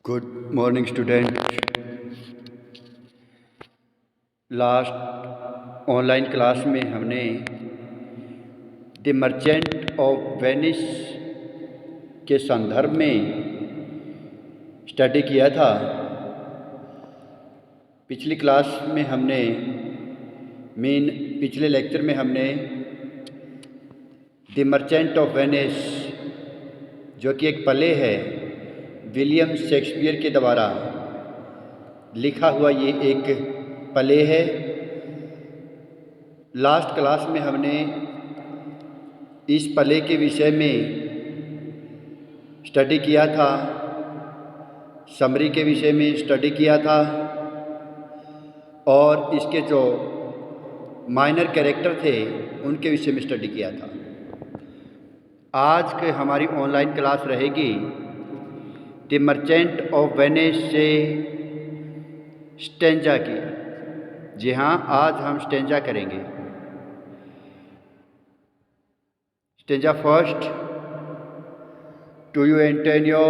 Good morning student. Last online class में हमने the merchant of Venice के संदर्भ में स्टडी किया था। पिछली क्लास में हमने पिछले लेक्चर में हमने द मर्चेंट ऑफ वेनिस, जो कि एक प्ले है, विलियम शेक्सपियर के द्वारा लिखा हुआ ये एक प्ले है। लास्ट क्लास में हमने इस प्ले के विषय में स्टडी किया था, समरी के विषय में स्टडी किया था और इसके जो माइनर कैरेक्टर थे उनके विषय में स्टडी किया था। आज के हमारी ऑनलाइन क्लास रहेगी द मर्चेंट ऑफ वेनिस से स्टेंजा की। जी हाँ, आज हम स्टेंजा करेंगे। Stanza first. To you Antonio,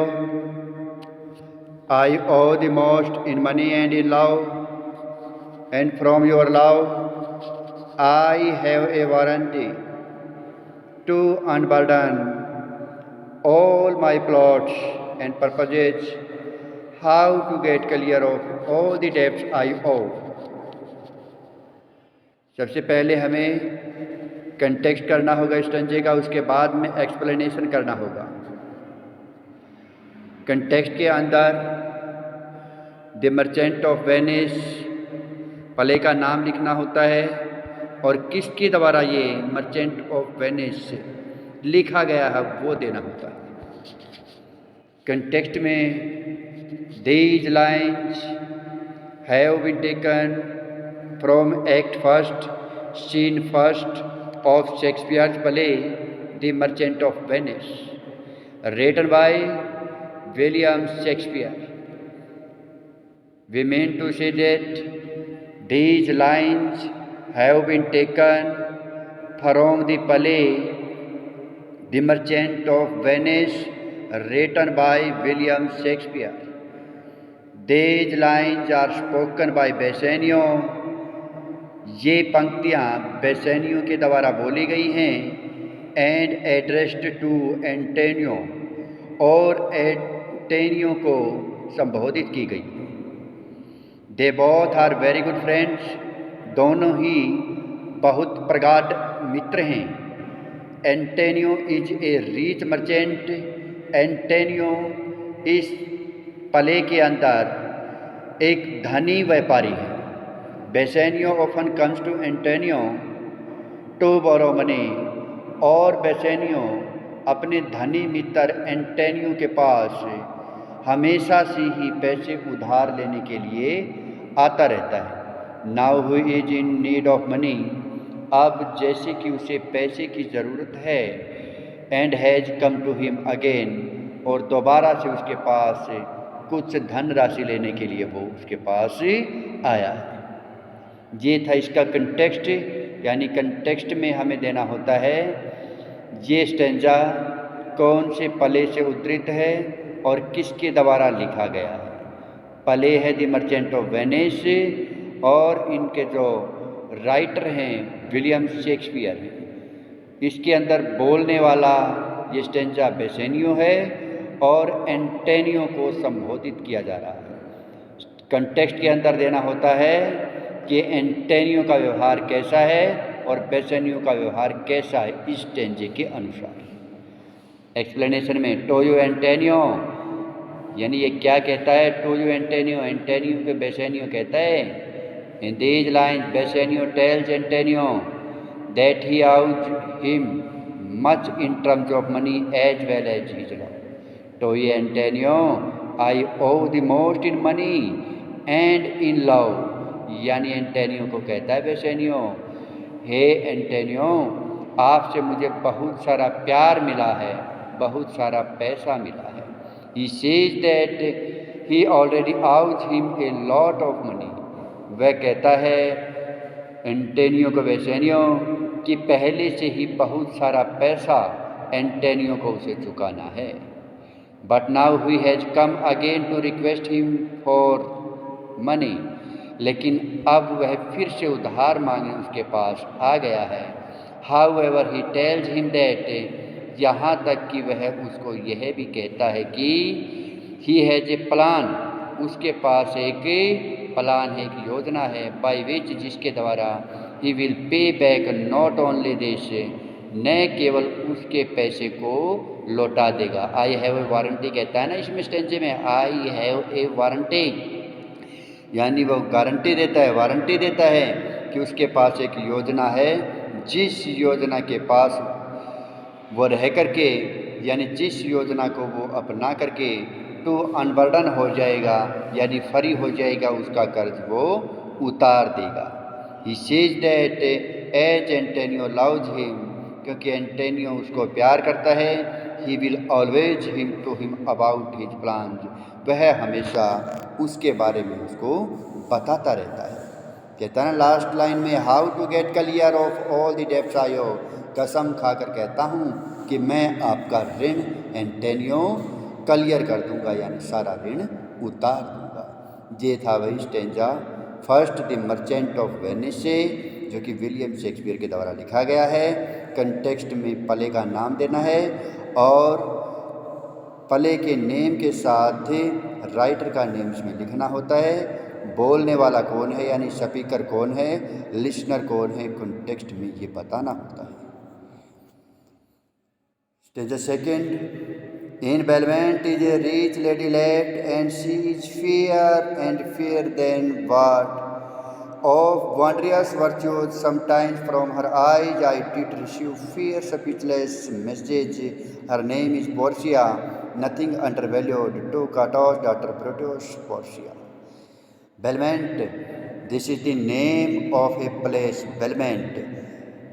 I owe the most in money and in love, and from your love I have a warranty to unburden all my plots and purposes, how to get clear of all the debts I owe. सबसे पहले हमें context करना होगा स्टेंजे का, उसके बाद में explanation करना होगा। कंटेक्स्ट के अंदर the merchant of Venice play का नाम लिखना होता है और किसके द्वारा ये मर्चेंट ऑफ वेनिस लिखा गया है वो देना होता है। कंटेक्स्ट में these lines have been taken from act first scene first of Shakespeare's play the merchant of Venice, written by William Shakespeare. We mean to say that these lines have been taken from the play The Merchant of Venice, written by William Shakespeare. These lines are spoken by Bassanio. ये पंक्तियाँ Bassanio के द्वारा बोली गई हैं and addressed to Antonio, और Antonio को संबोधित की गई। They both are very good friends, दोनों ही बहुत प्रगाढ़ मित्र हैं। Antonio is a rich merchant, Antonio इस प्ले के अंदर एक धनी व्यापारी है। Bassanio often comes to Antonio to borrow money, और बेसेनियो अपने धनी मित्र एंटोनियो के पास हमेशा से ही पैसे उधार लेने के लिए आता रहता है। Now who is in need of money, अब जैसे कि उसे पैसे की ज़रूरत है, and has come to him again, और दोबारा से उसके पास कुछ धन राशि लेने के लिए वो उसके पास आया है। ये था इसका कंटेक्स्ट, यानी कंटेक्स्ट में हमें देना होता है ये स्टेंजा कौन से प्ले से उद्धृत है और किसके द्वारा लिखा गया है। प्ले है द मर्चेंट ऑफ वेनिस और इनके जो राइटर हैं विलियम शेक्सपियर हैं। इसके अंदर बोलने वाला ये स्टेंजा बेसेनियो है और एंटोनियो को संबोधित किया जा रहा है। कंटेक्स्ट के अंदर देना होता है कि एंटोनियो का व्यवहार कैसा है और बेसेनियो का व्यवहार कैसा है इस स्टेंजे के अनुसार। एक्सप्लेनेशन में टू यू एंटोनियो, यानी ये क्या कहता है, टू यू एंटोनियो, एंटोनियो के बेसेनियो कहता है। In these lines Bassanio tells Antonio that he owes him much in terms of money as well as his love. To you Antonio, I owe the most in money and in love, यानी Antonio को कहता है Bassanio, हे Antonio, आपसे मुझे बहुत सारा प्यार मिला है, बहुत सारा पैसा मिला है। He says that he already owes him a lot of money. वह कहता है एंटोनियो को बेसेनियो कि पहले से ही बहुत सारा पैसा एंटोनियो को उसे चुकाना है। but now he has come again to request him for money. लेकिन अब वह फिर से उधार मांगने उसके पास आ गया है. However, he tells him that यहाँ तक कि वह उसको यह भी कहता है कि he has a plan, उसके पास एक प्लान है, एक योजना है, by which जिसके द्वारा he will pay back not only this, न केवल उसके पैसे को लौटा देगा. आई हैव ए वारंटी कहता है ना इसमें स्टेंजे में, आई हैव ए वारंटी, यानी वो गारंटी देता है, वारंटी देता है कि उसके पास एक योजना है, जिस योजना के पास वो रह करके, यानी जिस योजना को वो अपना करके तो अनबर्डन हो जाएगा, यानी फ्री हो जाएगा, उसका कर्ज वो उतार देगा. He says that as Antonio loves him, क्योंकि एंटोनियो उसको प्यार करता है. He will always him to him about his plan, वह हमेशा उसके बारे में उसको बताता रहता है. कहता है ना लास्ट लाइन में, how to get clear of all the debts I owe, कसम खाकर कहता हूँ कि मैं आपका ऋण एंटोनियो क्लियर कर दूंगा, यानी सारा ऋण उतार दूंगा. ये था वही stanza first the merchant of Venice से, जो कि विलियम शेक्सपियर के द्वारा लिखा गया है. कंटेक्स्ट में पले का नाम देना है और पले के नेम के साथ राइटर का नेम इसमें लिखना होता है. बोलने वाला कौन है, यानी स्पीकर कौन है, लिसनर कौन है, कंटेक्स्ट में ये बताना होता है. Stage second, in Belmont is a rich lady left, and she is fair than what of wondrous virtues. Sometimes from her eyes I did receive fair speechless message. Her name is Portia, nothing undervalued, to Catos, daughter Brutus Portia. Belmont, this is the name of a place, Belmont.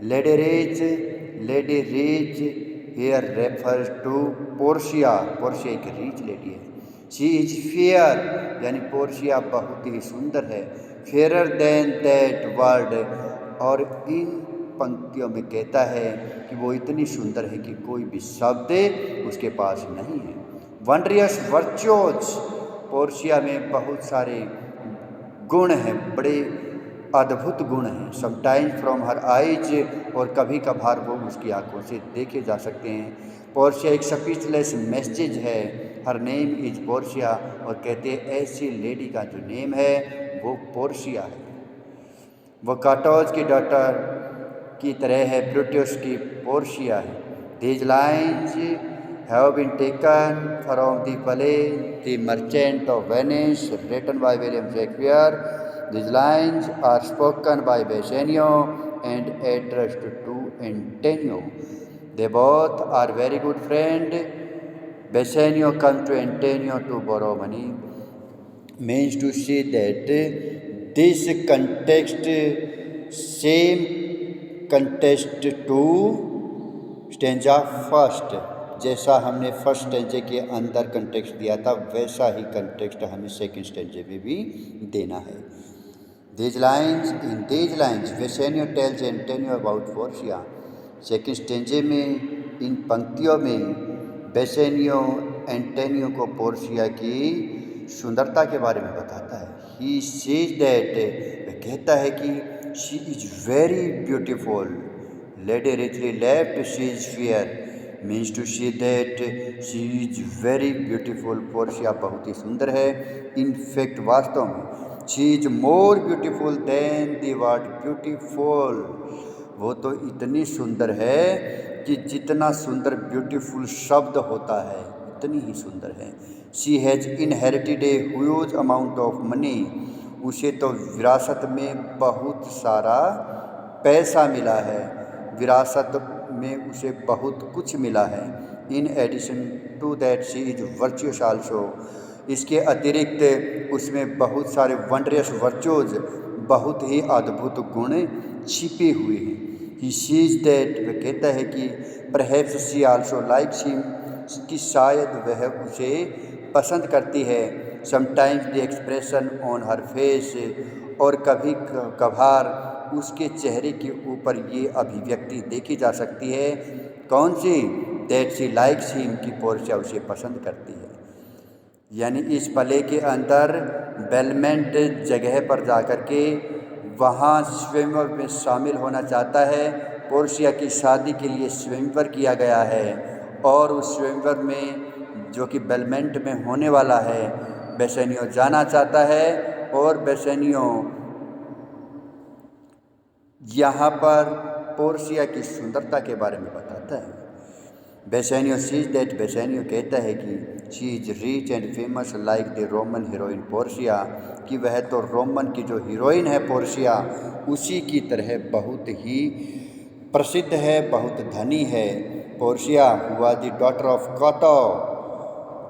Lady Rich here refers to Portia. Portia एक rich lady है. She is fair, यानी Portia बहुत ही सुंदर है. Fair then that word, और इन पंक्तियों में कहता है कि वो इतनी सुंदर है कि कोई भी शब्द उसके पास नहीं है. वंडरियस वर्चुअज, पोर्शिया में बहुत सारे गुण हैं, बड़े अद्भुत गुण हैं. समटाइम्स फ्रॉम हर आइज, और कभी कभार वो उसकी आंखों से देखे जा सकते हैं. पोर्शिया एक स्पीचलेस मैसेज है. हर नेम इज पोर्शिया, और कहते हैं ऐसी लेडी का जो नेम है वो पोर्शिया है. वो काटोज की डॉटर की तरह है, ब्रूटस की पोर्शिया है. These lines have been taken from the play the merchant of Venice, written by William Shakespeare. These lines are spoken by Bassanio and addressed to Antonio. They both are very good friends. Bassanio comes to Antonio to borrow money. Means to say that this context, same context to stanza first, जैसा हमने first स्टेंजे के अंदर context दिया था, वैसा ही context हमें second stanza में भी देना है. These lines, in these lines, Bassanio tells Antonio about Portia. Second stanza में इन पंक्तियों में बेसेनियो एंटोनियो को पोर्शिया की सुंदरता के बारे में बताता है. ही सेज दैट, वह कहता है कि she is very beautiful. Lady richly left, she is fair, means to see that she is very beautiful. Portia बहुत ही सुंदर है. इन फैक्ट वास्तव में she is more beautiful than the word beautiful. वो तो इतनी सुंदर है कि जितना सुंदर ब्यूटीफुल शब्द होता है इतनी ही सुंदर है. She has inherited a huge amount of money. उसे तो विरासत में बहुत सारा पैसा मिला है, विरासत में उसे बहुत कुछ मिला है. In addition to that she is virtuous also. इसके अतिरिक्त उसमें बहुत सारे वंडरस वर्चुअज, बहुत ही अद्भुत गुण छिपे हुए हैं. ही सीज दैट, वह कहता है कि perhaps she also likes him, कि शायद वह उसे पसंद करती है. Sometimes the expression on her face, और कभी कभार उसके चेहरे के ऊपर ये अभिव्यक्ति देखी जा सकती है. कौन सी? दैट शी लाइक्स हिम, कि पोर्शिया उसे पसंद करती है। यानी इस प्ले के अंदर बेलमेंट जगह पर जाकर के वहाँ स्वयंवर में शामिल होना चाहता है। पोर्शिया की शादी के लिए स्वयंवर किया गया है और उस स्वयंवर में जो कि बेलमेंट में होने वाला है, बेसेनियो जाना चाहता है और बेसेनियो यहाँ पर पोर्शिया की सुंदरता के बारे में बताता है। बेसेनियो सीज दैट, बेसेनियो कहता है कि she is rich and famous like the Roman heroine Portia, कि वह तो रोमन की जो हीरोइन है पोर्शिया उसी की तरह बहुत ही प्रसिद्ध है, बहुत धनी है। पोर्शिया हुआ the daughter of Cato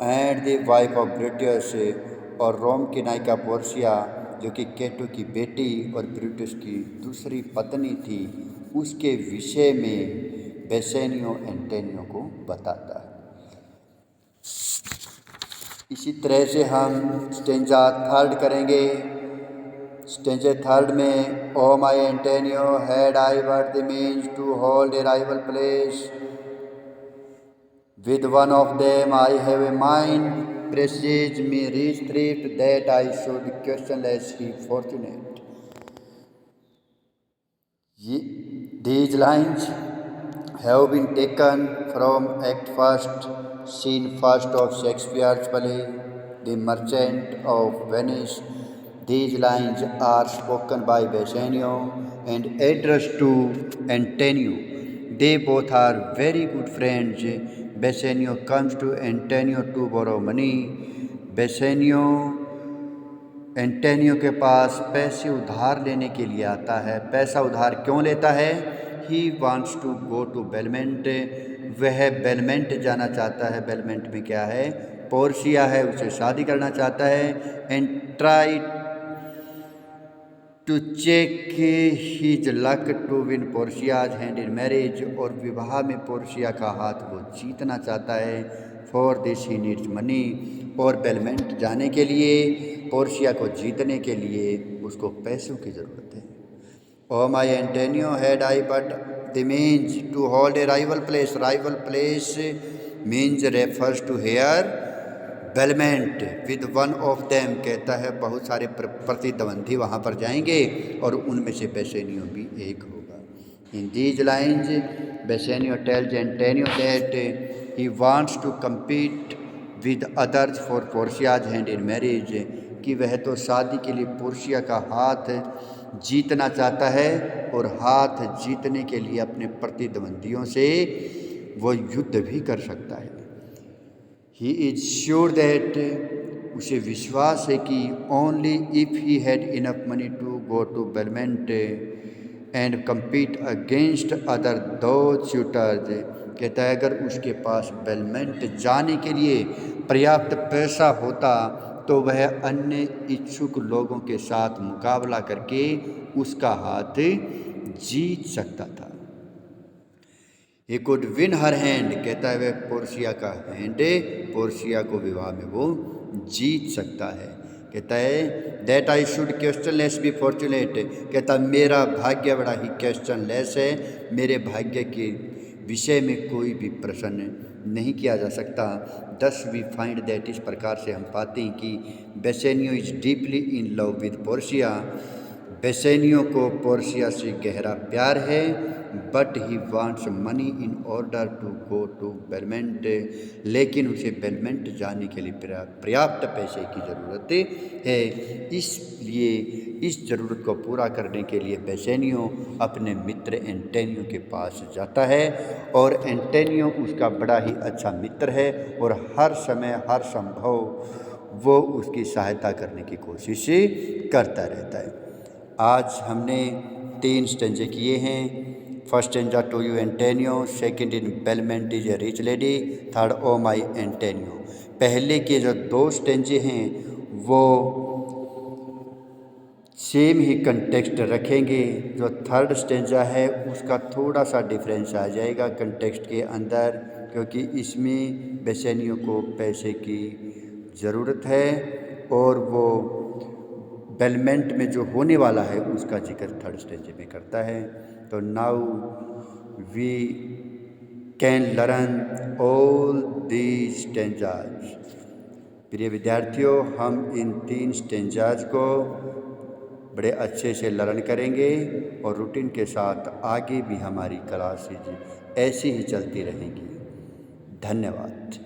and the wife of Brutus, और रोम की नायिका पोर्शिया जो कि केटो की बेटी और ब्रूटस की दूसरी पत्नी थी, उसके विषय में बेसेनियो एंटेनियो को बताता है। इसी तरह से हम स्टेंजा थर्ड करेंगे। स्टेंजा थर्ड में O my Antonio had I were the means to hold a rival place with one of them I have a mind, presage me restrict that I should questionless be fortunate. These lines have been taken from Act First, Scene First of Shakespeare's play, The Merchant of Venice. These lines are spoken by Bassanio and addressed to Antonio. They both are very good friends. Bassanio comes to Antonio to borrow money. Bassanio Antonio के पास पैसे उधार लेने के लिए आता है। पैसा उधार क्यों लेता है? He wants to go to Belmont, वह बेलमेंट जाना चाहता है। बेलमेंट में क्या है? पोर्शिया है, उसे शादी करना चाहता है। And try to check his luck to win Portia's hand in marriage, और विवाह में पोर्शिया का हाथ वो जीतना चाहता है। For this he needs money, और बेलमेंट जाने के लिए, पोर्शिया को जीतने के लिए उसको पैसों की ज़रूरत है। O my Antonio had I but the means to hold a rival place. Rival place means refers to heir bailment with one of them, कहता है बहुत सारे प्रतिद्वंदी वहाँ पर जाएंगे और उनमें से बेसेनियो भी एक होगा। In these lines Bassanio tells Antonio that he wants to compete with others for Portia's hand in marriage, कि वह तो शादी के लिए पोर्शिया का हाथ जीतना चाहता है और हाथ जीतने के लिए अपने प्रतिद्वंदियों से वो युद्ध भी कर सकता है। ही इज श्योर दैट, उसे विश्वास है कि only if he had enough money to go to Belmont and compete against other दो शूटर्स, कहता है अगर उसके पास बेलमेंट जाने के लिए पर्याप्त पैसा होता तो वह अन्य इच्छुक लोगों के साथ मुकाबला करके उसका हाथ जीत सकता था। He could win her hand, कहता है वह पोर्शिया का हैंड, पोर्शिया को विवाह में वो जीत सकता है। कहता है that I should questionless be fortunate, कहता मेरा भाग्य बड़ा ही क्वेश्चनलेस है, मेरे भाग्य के विषय में कोई भी प्रश्न नहीं किया जा सकता। दस वी फाइंड दैट, इस प्रकार से हम पाते हैं कि Bassanio is deeply in love with Portia, Bassanio को पोर्शिया से गहरा प्यार है। But he wants money in order to go to Belmont, लेकिन उसे बेलमेंट जाने के लिए पर्याप्त पैसे की ज़रूरत है। इसलिए इस ज़रूरत को पूरा करने के लिए बेसेनियो अपने मित्र एंटेनियो के पास जाता है और एंटेनियो उसका बड़ा ही अच्छा मित्र है और हर समय हर संभव वो उसकी सहायता करने की कोशिश करता रहता है। आज हमने 3 स्टेंजे किए हैं। First stanza to you Antonio, second in Belmont is a rich lady, third O my Antonio. पहले के जो 2 स्टेंजे हैं वो सेम ही कंटेक्स्ट रखेंगे। जो थर्ड स्टेंजा है उसका थोड़ा सा डिफरेंस आ जाएगा कंटेक्स्ट के अंदर, क्योंकि इसमें बेसेनियो को पैसे की ज़रूरत है और वो बेलमेंट में जो होने वाला है उसका जिक्र थर्ड स्टेंज में करता है। तो now we can learn all these stanzas. प्रिय विद्यार्थियों, हम इन 3 स्टेंजाज को बड़े अच्छे से लर्न करेंगे और रूटीन के साथ आगे भी हमारी क्लासेज ऐसी ही चलती रहेंगी। धन्यवाद।